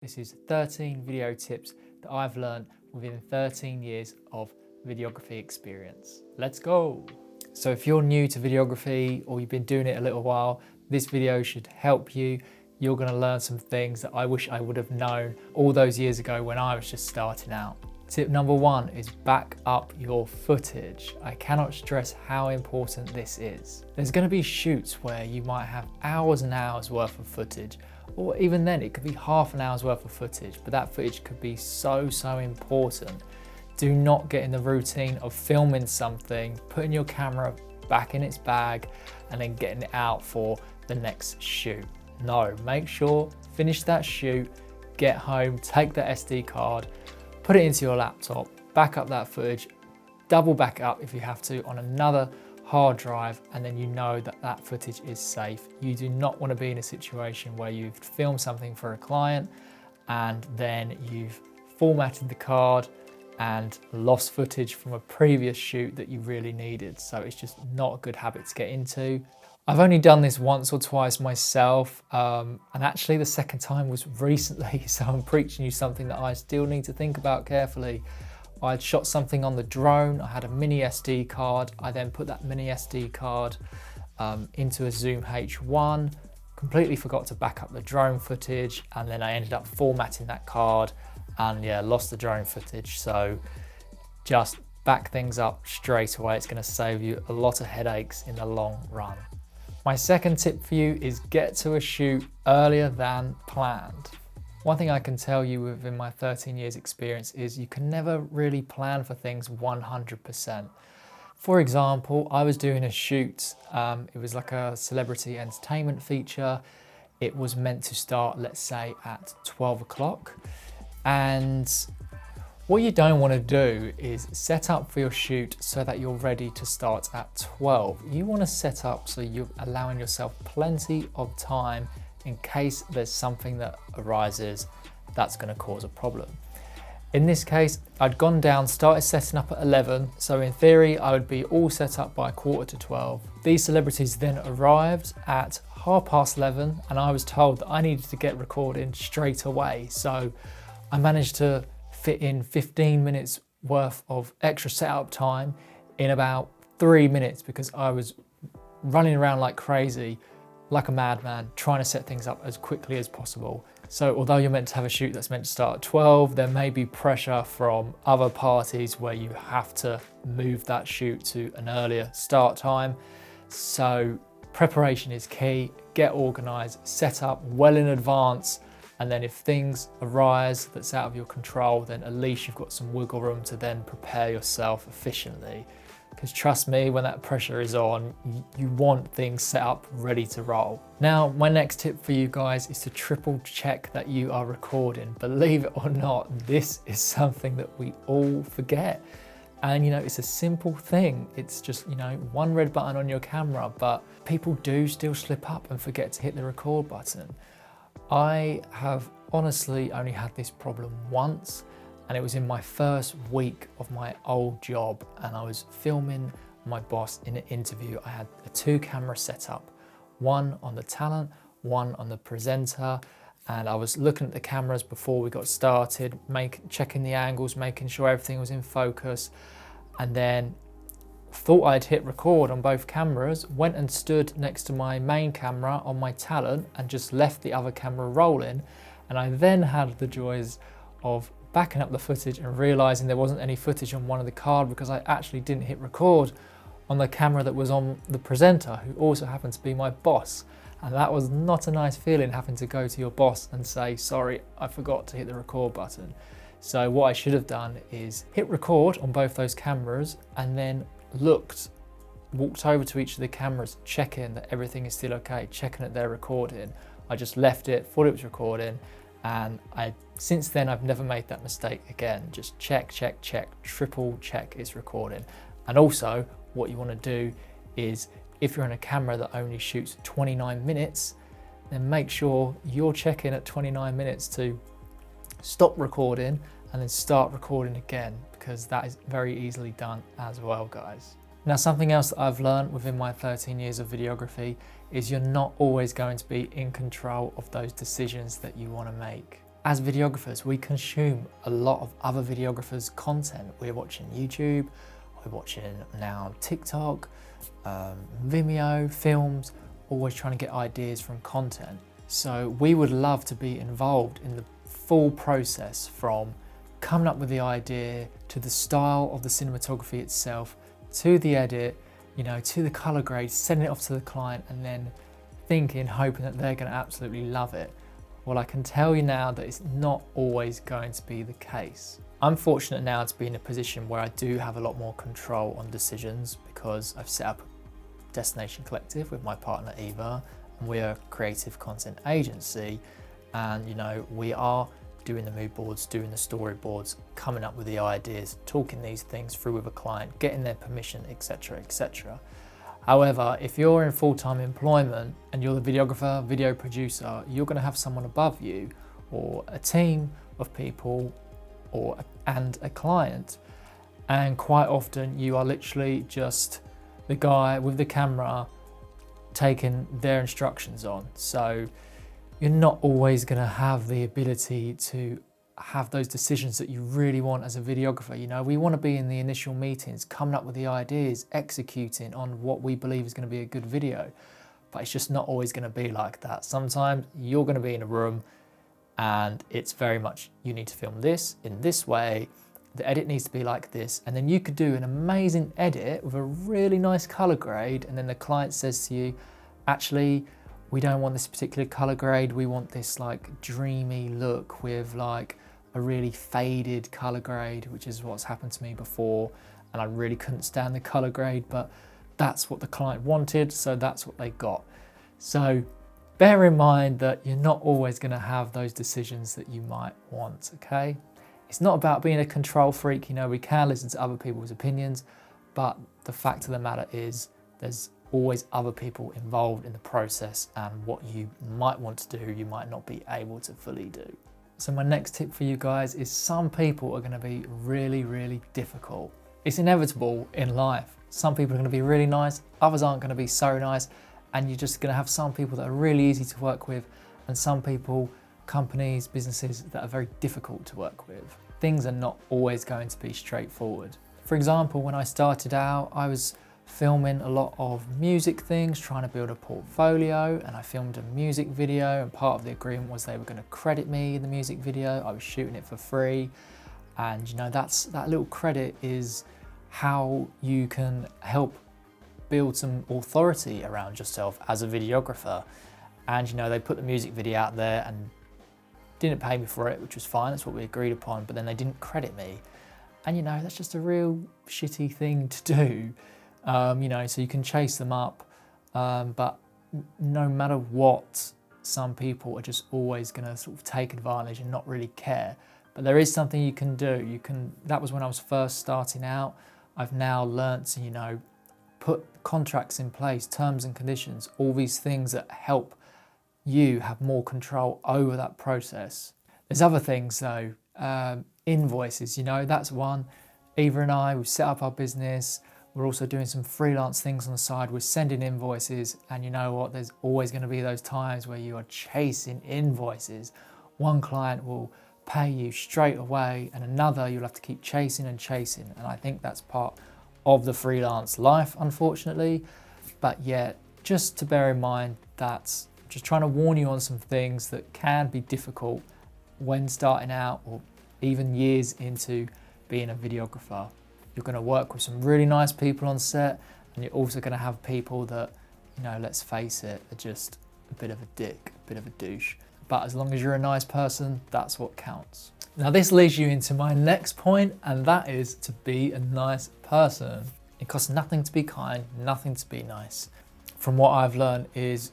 This is 13 video tips that I've learned within 13 years of videography experience. Let's go. So if you're new to videography or you've been doing it a little while, this video should help you. You're going to learn some things that I wish I would have known all those years ago when I was just starting out. Tip number one is back up your footage. I cannot stress how important this is. There's going to be shoots where you might have hours and hours worth of footage, or even then it could be half an hour's worth of footage, but that footage could be so important. Do not get in the routine of filming something, putting your camera back in its bag and then getting it out for the next shoot. No, make sure, finish that shoot, get home, take the SD card, put it into your laptop, back up that footage, double back up if you have to on another hard drive, and then you know that that footage is safe. You do not want to be in a situation where you've filmed something for a client and then you've formatted the card and lost footage from a previous shoot that you really needed. So it's just not a good habit to get into. I've only done this once or twice myself, and actually the second time was recently, so I'm preaching you something that I still need to think about carefully. I'd shot something on the drone, I had a mini SD card, I then put that mini SD card into a Zoom H1, completely forgot to back up the drone footage, and then I ended up formatting that card and yeah, lost the drone footage. So just back things up straight away. It's going to save you a lot of headaches in the long run. My second tip for you is get to a shoot earlier than planned. One thing I can tell you within my 13 years experience is you can never really plan for things 100%. For example, I was doing a shoot, it was like a celebrity entertainment feature. It was meant to start, let's say, at 12 o'clock. And what you don't want to do is set up for your shoot so that you're ready to start at 12. You want to set up so you're allowing yourself plenty of time in case there's something that arises that's going to cause a problem. In this case, I'd gone down, started setting up at 11, so in theory I would be all set up by 11:45. These celebrities then arrived at 11:30 and I was told that I needed to get recording straight away, so I managed to fit in 15 minutes worth of extra setup time in about 3 minutes because I was running around like crazy, like a madman, trying to set things up as quickly as possible. So although you're meant to have a shoot that's meant to start at 12, there may be pressure from other parties where you have to move that shoot to an earlier start time. So preparation is key, get organized, set up well in advance, and then if things arise that's out of your control, then at least you've got some wiggle room to then prepare yourself efficiently. Because trust me, when that pressure is on, you want things set up ready to roll. Now, my next tip for you guys is to triple check that you are recording. Believe it or not, this is something that we all forget. And you know, it's a simple thing. It's just, you know, one red button on your camera, but people do still slip up and forget to hit the record button. I have honestly only had this problem once, and it was in my first week of my old job, and I was filming my boss in an interview. I had a 2-camera setup, one on the talent, one on the presenter, and I was looking at the cameras before we got started, checking the angles, making sure everything was in focus, and then thought I'd hit record on both cameras, went and stood next to my main camera on my talent and just left the other camera rolling. And I then had the joys of backing up the footage and realizing there wasn't any footage on one of the card because I actually didn't hit record on the camera that was on the presenter, who also happened to be my boss. And that was not a nice feeling, having to go to your boss and say, sorry, I forgot to hit the record button. So what I should have done is hit record on both those cameras and then walked over to each of the cameras, checking that everything is still okay, checking that they're recording. I just left it, thought it was recording, and since then I've never made that mistake again. Just check, triple check it's recording. And also what you want to do is, if you're on a camera that only shoots 29 minutes, then make sure you're checking at 29 minutes to stop recording and then start recording again, because that is very easily done as well, guys. Now, something else that I've learned within my 13 years of videography is you're not always going to be in control of those decisions that you want to make. as videographers, we consume a lot of other videographers' content. We're watching YouTube, we're watching now TikTok, Vimeo, films, always trying to get ideas from content. So we would love to be involved in the full process, from coming up with the idea, to the style of the cinematography itself, to the edit, you know, to the color grade, sending it off to the client, and then hoping that they're going to absolutely love it. Well, I can tell you now that it's not always going to be the case. I'm fortunate now to be in a position where I do have a lot more control on decisions, because I've set up a destination collective with my partner Eva, and we are a creative content agency, and you know, we are doing the mood boards, doing the storyboards, coming up with the ideas, talking these things through with a client, getting their permission, etc, etc. However, if you're in full-time employment and you're the videographer, video producer, you're going to have someone above you, or a team of people, and a client, and quite often you are literally just the guy with the camera taking their instructions on. So you're not always going to have the ability to have those decisions that you really want as a videographer. You know, we want to be in the initial meetings, coming up with the ideas, executing on what we believe is going to be a good video, but it's just not always going to be like that. Sometimes you're going to be in a room and it's very much, you need to film this in this way, the edit needs to be like this, and then you could do an amazing edit with a really nice color grade, and then the client says to you, actually, we don't want this particular color grade, we want this like dreamy look with like a really faded color grade, which is what's happened to me before, and I really couldn't stand the color grade, but that's what the client wanted, so that's what they got. So bear in mind that you're not always going to have those decisions that you might want, okay? It's not about being a control freak, you know, we can listen to other people's opinions, but the fact of the matter is there's always other people involved in the process, and what you might want to do, you might not be able to fully do. So my next tip for you guys is, some people are going to be really, really difficult. It's inevitable in life. Some people are going to be really nice, others aren't going to be so nice, and you're just going to have some people that are really easy to work with, and some people, companies, businesses that are very difficult to work with. Things are not always going to be straightforward. For example, when I started out, I was filming a lot of music things, trying to build a portfolio, and I filmed a music video, and part of the agreement was they were going to credit me in the music video. I was shooting it for free, and you know, that little credit is how you can help build some authority around yourself as a videographer. And you know, they put the music video out there and didn't pay me for it, which was fine, that's what we agreed upon, but then they didn't credit me. And you know, that's just a real shitty thing to do. You know, so you can chase them up, but no matter what, some people are just always going to sort of take advantage and not really care. But there is something you can do. That was when I was first starting out. I've now learnt to, you know, put contracts in place, terms and conditions, all these things that help you have more control over that process. There's other things though, invoices, you know, that's one. Eva and I, we've set up our business. We're also doing some freelance things on the side. We're sending invoices, and you know what? There's always going to be those times where you are chasing invoices. One client will pay you straight away, and another you'll have to keep chasing and chasing. And I think that's part of the freelance life, unfortunately. But yeah, just to bear in mind, that's just trying to warn you on some things that can be difficult when starting out, or even years into being a videographer. You're going to work with some really nice people on set, and you're also going to have people that, you know, let's face it, are just a bit of a dick, a bit of a douche. But as long as you're a nice person, that's what counts. Now this leads you into my next point, and that is to be a nice person. It costs nothing to be kind, nothing to be nice. From what I've learned is,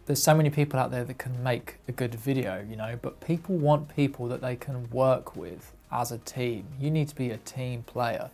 there's so many people out there that can make a good video, you know, but people want people that they can work with as a team. You need to be a team player.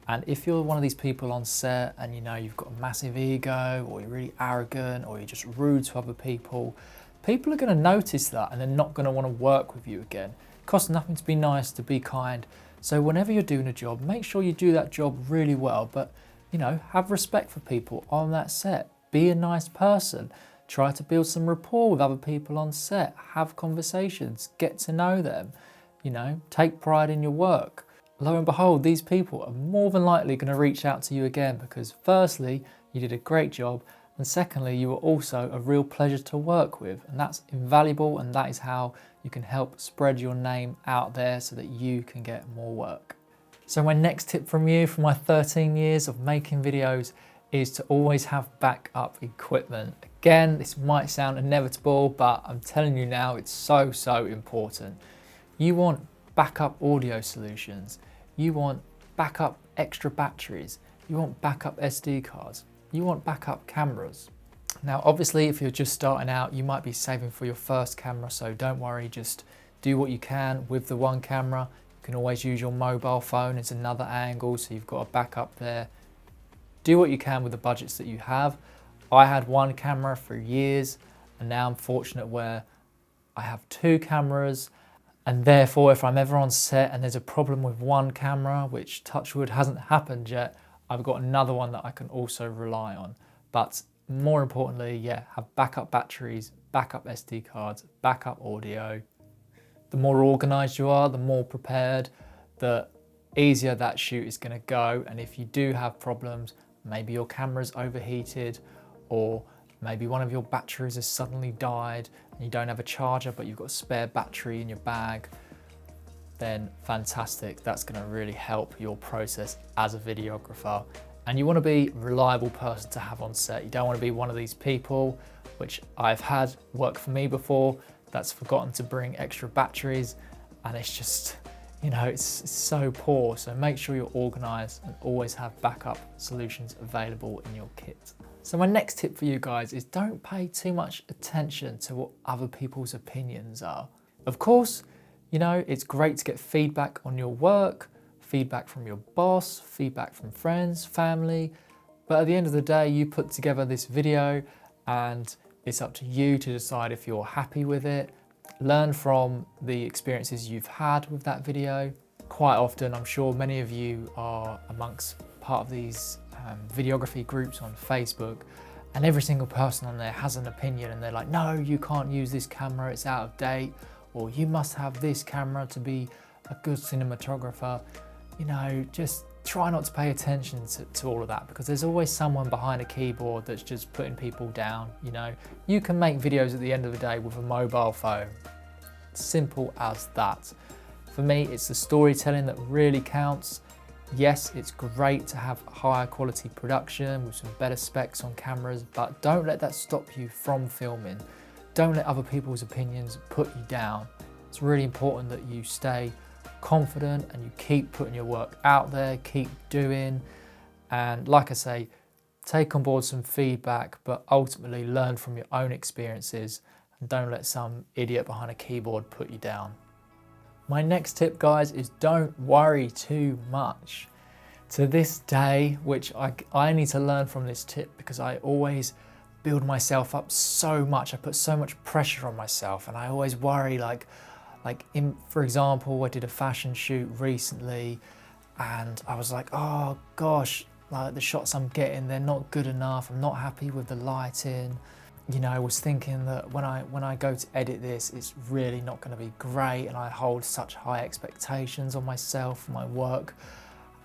And if you're one of these people on set and you know you've got a massive ego, or you're really arrogant, or you're just rude to other people, people are going to notice that, and they're not going to want to work with you again. It costs nothing to be nice, to be kind. So whenever you're doing a job, make sure you do that job really well, but you know, have respect for people on that set. Be a nice person. Try to build some rapport with other people on set, have conversations, get to know them, you know, take pride in your work. Lo and behold, these people are more than likely going to reach out to you again because firstly, you did a great job, and secondly, you were also a real pleasure to work with, and that's invaluable, and that is how you can help spread your name out there so that you can get more work. So my next tip from you for my 13 years of making videos is to always have backup equipment. Again, this might sound inevitable, but I'm telling you now, it's so important. You want backup audio solutions, you want backup extra batteries, you want backup SD cards, you want backup cameras. Now, obviously, if you're just starting out, you might be saving for your first camera, so don't worry, just do what you can with the one camera. You can always use your mobile phone as another angle, so you've got a backup there. Do what you can with the budgets that you have. I had one camera for years, and now I'm fortunate where I have two cameras, and therefore if I'm ever on set and there's a problem with one camera, which touch wood hasn't happened yet, I've got another one that I can also rely on. But more importantly, yeah, have backup batteries, backup SD cards, backup audio. The more organized you are, the more prepared, the easier that shoot is going to go. And if you do have problems, maybe your camera's overheated, or maybe one of your batteries has suddenly died and you don't have a charger but you've got a spare battery in your bag, then fantastic. That's going to really help your process as a videographer. And you want to be a reliable person to have on set. You don't want to be one of these people, which I've had work for me before, that's forgotten to bring extra batteries, and it's just, you know, it's so poor. So make sure you're organized and always have backup solutions available in your kit. So my next tip for you guys is don't pay too much attention to what other people's opinions are. Of course, you know, it's great to get feedback on your work, feedback from your boss, feedback from friends, family, but at the end of the day, you put together this video and it's up to you to decide if you're happy with it. Learn from the experiences you've had with that video. Quite often, I'm sure many of you are amongst part of these videography groups on Facebook, and every single person on there has an opinion, and they're like, no, you can't use this camera, it's out of date, or you must have this camera to be a good cinematographer. You know, just try not to pay attention to all of that, because there's always someone behind a keyboard that's just putting people down. You know, you can make videos at the end of the day with a mobile phone. Simple as that. For me, it's the storytelling that really counts. Yes, it's great to have higher quality production with some better specs on cameras, but don't let that stop you from filming. Don't let other people's opinions put you down. It's really important that you stay confident and you keep putting your work out there, keep doing, and like I say, take on board some feedback, but ultimately learn from your own experiences and don't let some idiot behind a keyboard put you down. My next tip, guys, is don't worry too much. To this day, which I need to learn from this tip, because I always build myself up so much, I put so much pressure on myself, and I always worry, for example, I did a fashion shoot recently and I was like, oh gosh, like the shots I'm getting, they're not good enough, I'm not happy with the lighting. You know, I was thinking that when I go to edit this, it's really not going to be great, and I hold such high expectations on myself, my work.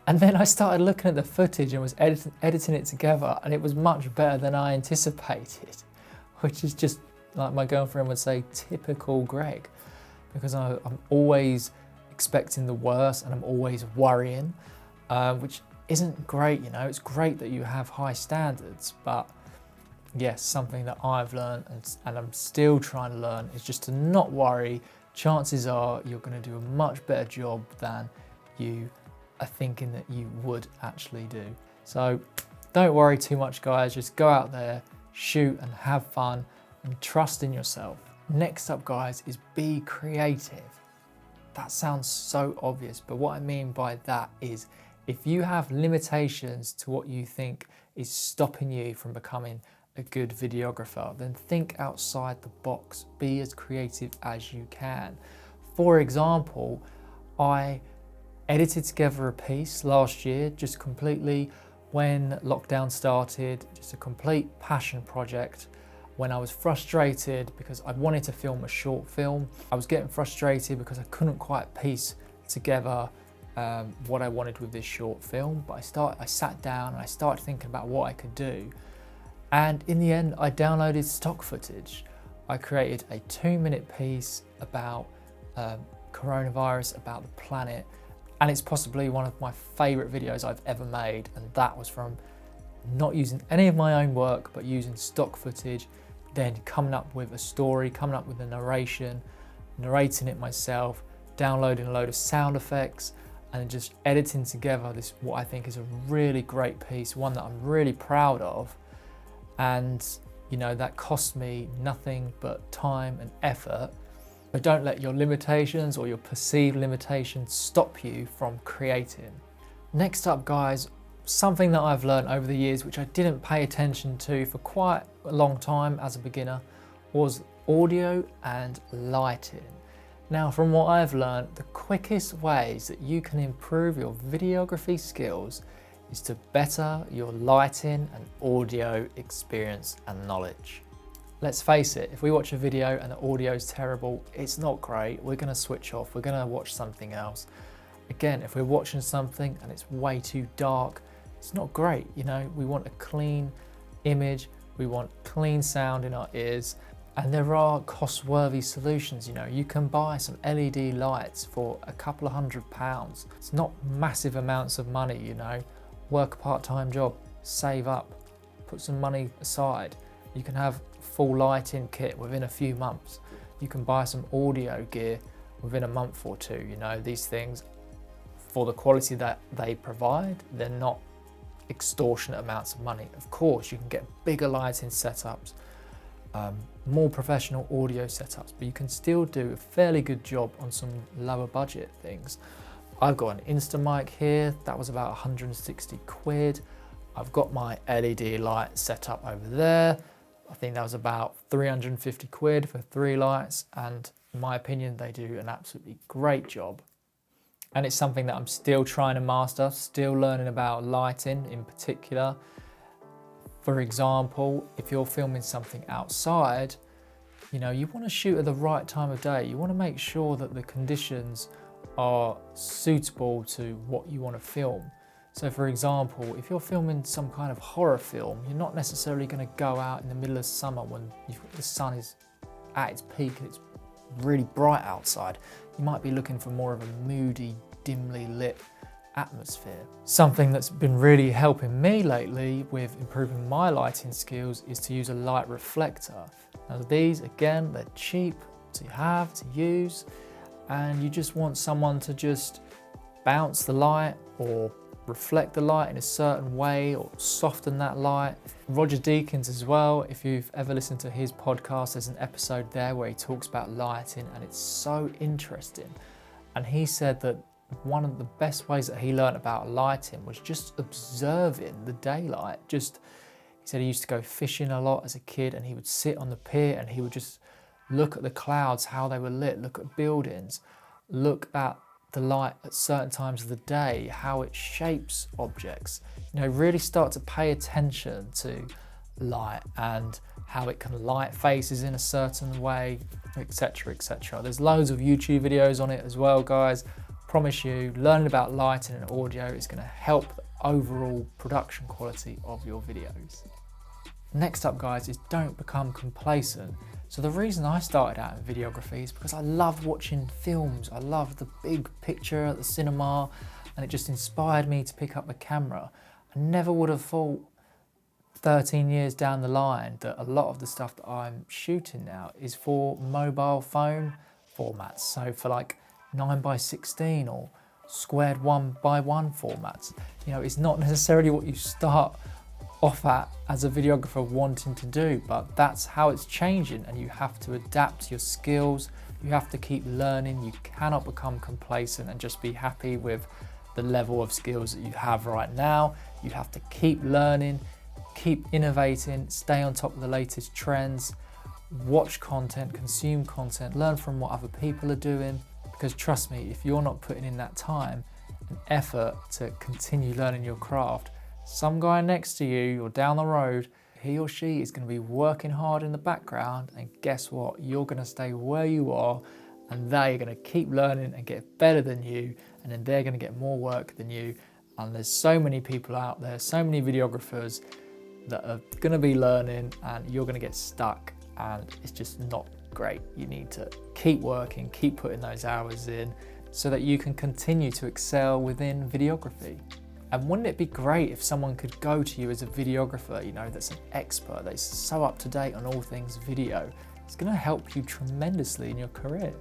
And then I started looking at the footage and was editing it together, and it was much better than I anticipated, which is just, like my girlfriend would say, typical Greg, because I'm always expecting the worst and I'm always worrying, which isn't great. You know, it's great that you have high standards, but yes, something that I've learned and I'm still trying to learn is just to not worry. Chances are you're going to do a much better job than you are thinking that you would actually do. So don't worry too much, guys. Just go out there, shoot and have fun and trust in yourself. Next up, guys, is be creative. That sounds so obvious, but what I mean by that is if you have limitations to what you think is stopping you from becoming a good videographer, then think outside the box. Be as creative as you can. For example, I edited together a piece last year, just completely when lockdown started, just a complete passion project when I was frustrated because I wanted to film a short film. I was getting frustrated because I couldn't quite piece together what I wanted with this short film, but I sat down and I started thinking about what I could do. And in the end, I downloaded stock footage. I created a 2-minute piece about coronavirus, about the planet, and it's possibly one of my favorite videos I've ever made. And that was from not using any of my own work, but using stock footage, then coming up with a story, coming up with a narration, narrating it myself, downloading a load of sound effects, and just editing together this, what I think is a really great piece, one that I'm really proud of. And you know, that cost me nothing but time and effort. But don't let your limitations or your perceived limitations stop you from creating. Next up, guys, something that I've learned over the years, which I didn't pay attention to for quite a long time as a beginner, was audio and lighting. Now, from what I've learned, the quickest ways that you can improve your videography skills is to better your lighting and audio experience and knowledge. Let's face it, if we watch a video and the audio is terrible, it's not great. We're gonna switch off, we're gonna watch something else. Again, if we're watching something and it's way too dark, it's not great. You know, we want a clean image, we want clean sound in our ears, and there are cost-worthy solutions. You know, you can buy some LED lights for a couple of £100. It's not massive amounts of money, you know. Work a part-time job, save up, put some money aside. You can have full lighting kit within a few months. You can buy some audio gear within a month or two. You know, these things, for the quality that they provide, they're not extortionate amounts of money. Of course, you can get bigger lighting setups, more professional audio setups, but you can still do a fairly good job on some lower budget things. I've got an Instamic here, that was about 160 quid. I've got my LED light set up over there. I think that was about 350 quid for 3 lights, and in my opinion, they do an absolutely great job. And it's something that I'm still trying to master, still learning about lighting in particular. For example, if you're filming something outside, you know, you want to shoot at the right time of day. You want to make sure that the conditions are suitable to what you want to film. So for example, if you're filming some kind of horror film, you're not necessarily going to go out in the middle of summer when the sun is at its peak and it's really bright outside. You might be looking for more of a moody, dimly lit atmosphere. Something that's been really helping me lately with improving my lighting skills is to use a light reflector. Now these, again, they're cheap to have, to use, and you just want someone to just bounce the light or reflect the light in a certain way or soften that light. Roger Deakins as well, if you've ever listened to his podcast, there's an episode there where he talks about lighting and it's so interesting. And he said that one of the best ways that he learned about lighting was just observing the daylight. He said he used to go fishing a lot as a kid and he would sit on the pier and he would just look at the clouds, how they were lit, look at buildings, look at the light at certain times of the day, how it shapes objects. You know, really start to pay attention to light and how it can light faces in a certain way, etc, etc. There's loads of YouTube videos on it as well, guys. Promise you, learning about lighting and audio is going to help the overall production quality of your videos. Next up, guys, is don't become complacent. So the reason I started out in videography is because I love watching films. I love the big picture at the cinema, and it just inspired me to pick up a camera. I never would have thought 13 years down the line that a lot of the stuff that I'm shooting now is for mobile phone formats. So for like 9:16 or squared 1:1 formats. You know, it's not necessarily what you start off at as a videographer wanting to do, but that's how it's changing, and you have to adapt your skills. You have to keep learning. You cannot become complacent and just be happy with the level of skills that you have right now. You have to keep learning, keep innovating, stay on top of the latest trends, watch content, consume content, learn from what other people are doing, because trust me, if you're not putting in that time and effort to continue learning your craft, some guy next to you or down the road he or she is going to be working hard in the background, and guess what? You're going to stay where you are, and they're going to keep learning and get better than you, and then they're going to get more work than you. And there's so many people out there, so many videographers that are going to be learning, and you're going to get stuck, and it's just not great. You need to keep working, keep putting those hours in so that you can continue to excel within videography. And wouldn't it be great if someone could go to you as a videographer, you know, that's an expert, that's so up to date on all things video. It's going to help you tremendously in your career.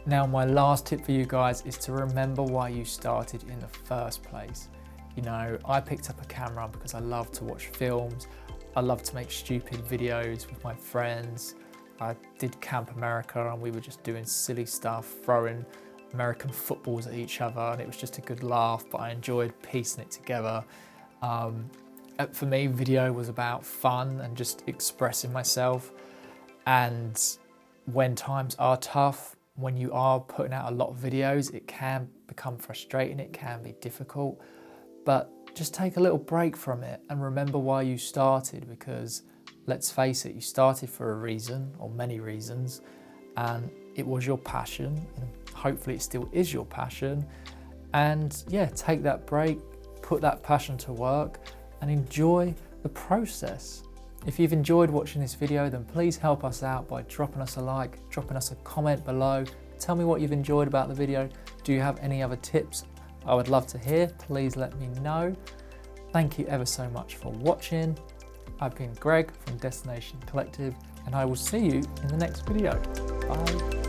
Now, my last tip for you guys is to remember why you started in the first place. You know, I picked up a camera because I love to watch films. I love to make stupid videos with my friends. I did Camp America and we were just doing silly stuff, throwing American footballs at each other, and it was just a good laugh, but I enjoyed piecing it together. For me, video was about fun and just expressing myself. And when times are tough, when you are putting out a lot of videos, it can become frustrating, it can be difficult, but just take a little break from it and remember why you started, because let's face it, you started for a reason, or many reasons, and it was your passion, and hopefully it still is your passion. And yeah, take that break, put that passion to work, and enjoy the process. If you've enjoyed watching this video, then please help us out by dropping us a like, dropping us a comment below. Tell me what you've enjoyed about the video. Do you have any other tips? I would love to hear. Please let me know. Thank you ever so much for watching. I've been Greg from Destination Collective, and I will see you in the next video. Bye.